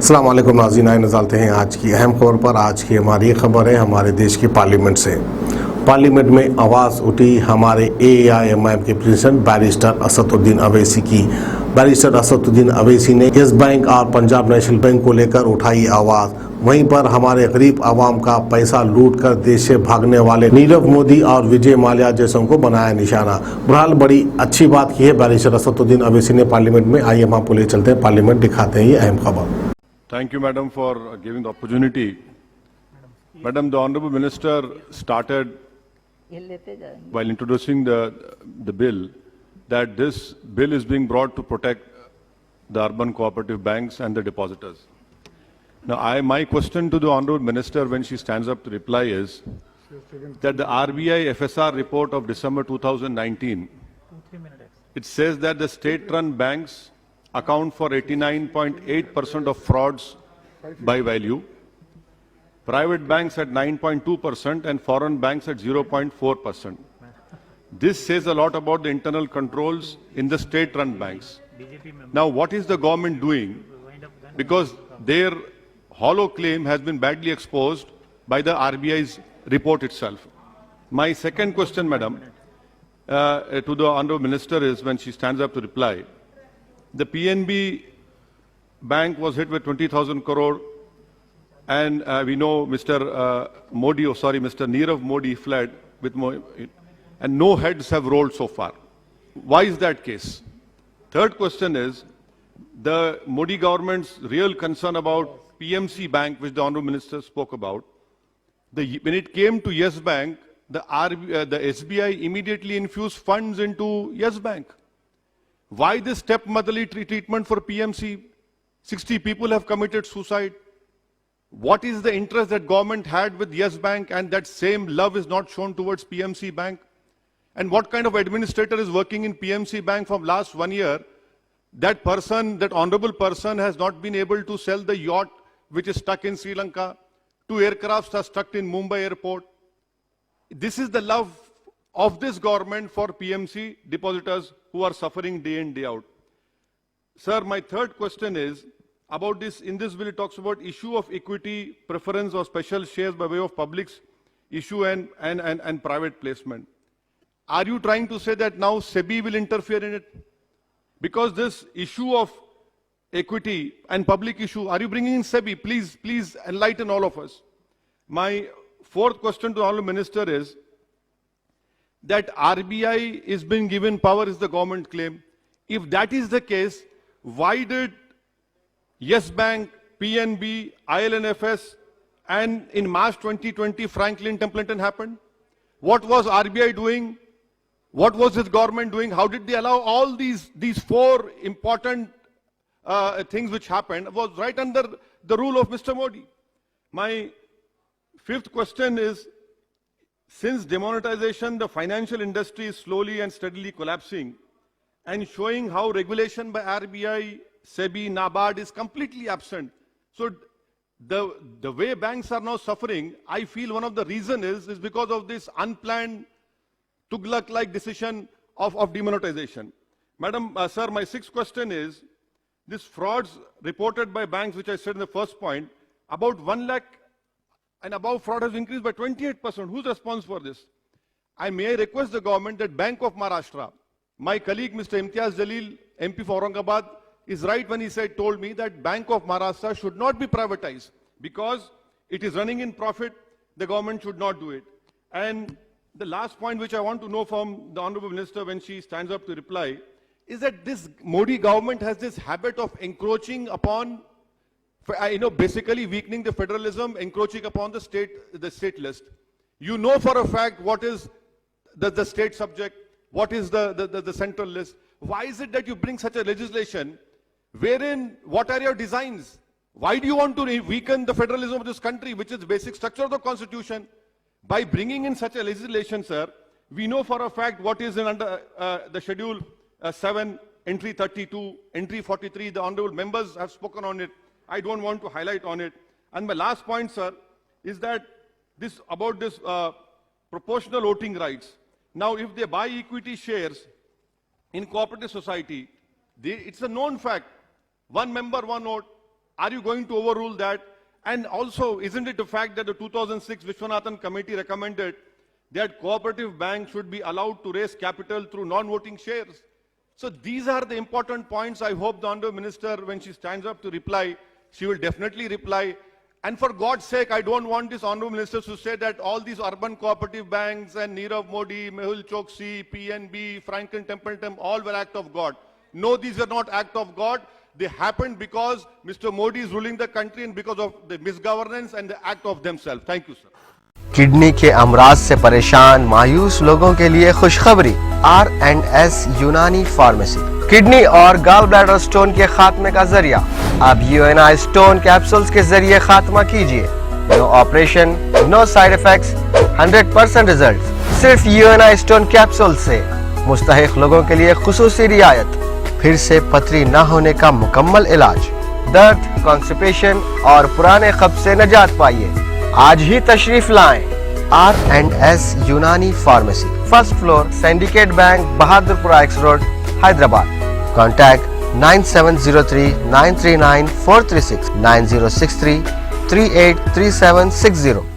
अस्सलाम वालेकुम नाज़रीन, आइए नज़ारते हैं आज की अहम खबर पर। आज की हमारी ये खबर है हमारे देश की पार्लियामेंट से। पार्लियामेंट में आवाज़ उठी हमारे AIMIM के प्रेसिडेंट बैरिस्टर असदुद्दीन अवैसी की। बैरिस्टर असदुद्दीन अवैसी ने येस बैंक और पंजाब नेशनल बैंक को लेकर उठाई आवाज़। वहीं पर हमारे गरीब आवाम का पैसा लूट कर देश से भागने वाले नीरव मोदी और विजय माल्या जैसों को बनाया निशाना। बहरहाल बड़ी अच्छी बात की है बैरिस्टर असदुद्दीन अवैसी ने पार्लियामेंट में। आइए हम आपको ले चलते हैं पार्लियामेंट, दिखाते हैं ये अहम खबर। Thank you, Madam, for giving the opportunity. Madam, the Honorable Minister started while introducing the bill that this bill is being brought to protect the urban cooperative banks and the depositors. Now, my question to the Honorable Minister when she stands up to reply is that the RBI FSR report of December 2019, it says that the state-run banks account for 89.8% of frauds by value, private banks at 9.2% and foreign banks at 0.4%. This says a lot about the internal controls in the state-run banks. Now, what is the government doing? Because their hollow claim has been badly exposed by the RBI's report itself. My second question, Madam, to the Honorable Minister is when she stands up to reply. The PNB bank was hit with 20,000 crore, and we know Mr. Mr. Nirav Modi fled with and no heads have rolled so far. Why is that case? Third question is the Modi government's real concern about PMC Bank, which the Honorable Minister spoke about. When it came to Yes Bank, the SBI immediately infused funds into Yes Bank. Why this stepmotherly treatment for PMC? 60 people have committed suicide. What is the interest that government had with Yes Bank and that same love is not shown towards PMC Bank? And what kind of administrator is working in PMC Bank from last 1 year? That person, that honorable person has not been able to sell the yacht which is stuck in Sri Lanka. 2 aircrafts are stuck in Mumbai airport. This is the love of this government for PMC depositors who are suffering day in, day out. Sir, my third question is about this. In this bill, it talks about issue of equity, preference or special shares by way of public's issue and private placement. Are you trying to say that now SEBI will interfere in it? Because this issue of equity and public issue, are you bringing in SEBI? Please enlighten all of us. My fourth question to the Honorable Minister is that RBI is being given power is the government claim. If that is the case, why did Yes Bank, PNB, ILNFS, and in March 2020, Franklin Templeton happened? What was RBI doing? What was this government doing? How did they allow all these four important things which happened was right under the rule of Mr. Modi? My fifth question is, since demonetization, the financial industry is slowly and steadily collapsing and showing how regulation by RBI, SEBI, NABARD is completely absent. So the way banks are now suffering, I feel one of the reasons is because of this unplanned Tughlaq-like decision of demonetization. Madam, sir, my sixth question is, this frauds reported by banks, which I said in the first point, about 1 lakh and above fraud has increased by 28%. Who's responsible for this? May I request the government that Bank of Maharashtra, my colleague Mr. Imtiaz Jalil, MP for Aurangabad, is right when he told me that Bank of Maharashtra should not be privatized because it is running in profit. The government should not do it. And the last point which I want to know from the Honorable Minister when she stands up to reply is that this Modi government has this habit of encroaching upon, basically weakening the federalism, encroaching upon the state list. You know for a fact what is the state subject, what is the central list. Why is it that you bring such a legislation wherein, what are your designs? Why do you want to weaken the federalism of this country, which is the basic structure of the constitution? By bringing in such a legislation, sir, we know for a fact what is under the schedule 7, entry 32, entry 43. The honorable members have spoken on it. I don't want to highlight on it. And my last point, sir, is that about this proportional voting rights. Now, if they buy equity shares in cooperative society, it's a known fact. 1 member, 1 vote. Are you going to overrule that? And also, isn't it a fact that the 2006 Vishwanathan Committee recommended that cooperative banks should be allowed to raise capital through non-voting shares? So these are the important points. I hope the Honorable Minister, when she stands up to reply, she will definitely reply. And for God's sake, I don't want this Honorable Minister to say that all these urban cooperative banks and Nirav Modi, Mehul Choksi, PNB, Franklin Templeton, all were act of God. No, these are not act of God. They happened because Mr. Modi is ruling the country and because of the misgovernance and the act of themselves. Thank you, sir. Kidney के अमराज से परेशान मायूस लोगों के लिए खुशखबरी, R&S यूनानी pharmacy kidney और गॉल ब्लैडर स्टोन के खात्मे का जरिया। अब UNI स्टोन कैप्सूल्स के जरिए खात्मा कीजिए। No operation, no side effects, 100% result. सिर्फ UNI स्टोन कैप्सूल से मुस्तहिक लोगों के लिए खुसूसी रियायत। फिर से पथरी न होने का मुकम्मल इलाज, दर्द, कॉन्स्टिपेशन और पुराने कब्ज से निजात पाइए। आज ही तशरीफ लाएं। R&S यूनानी pharmacy, first floor, syndicate bank, Bahadurpura x road, Hyderabad. Contact 9703 939 436 9063 383760।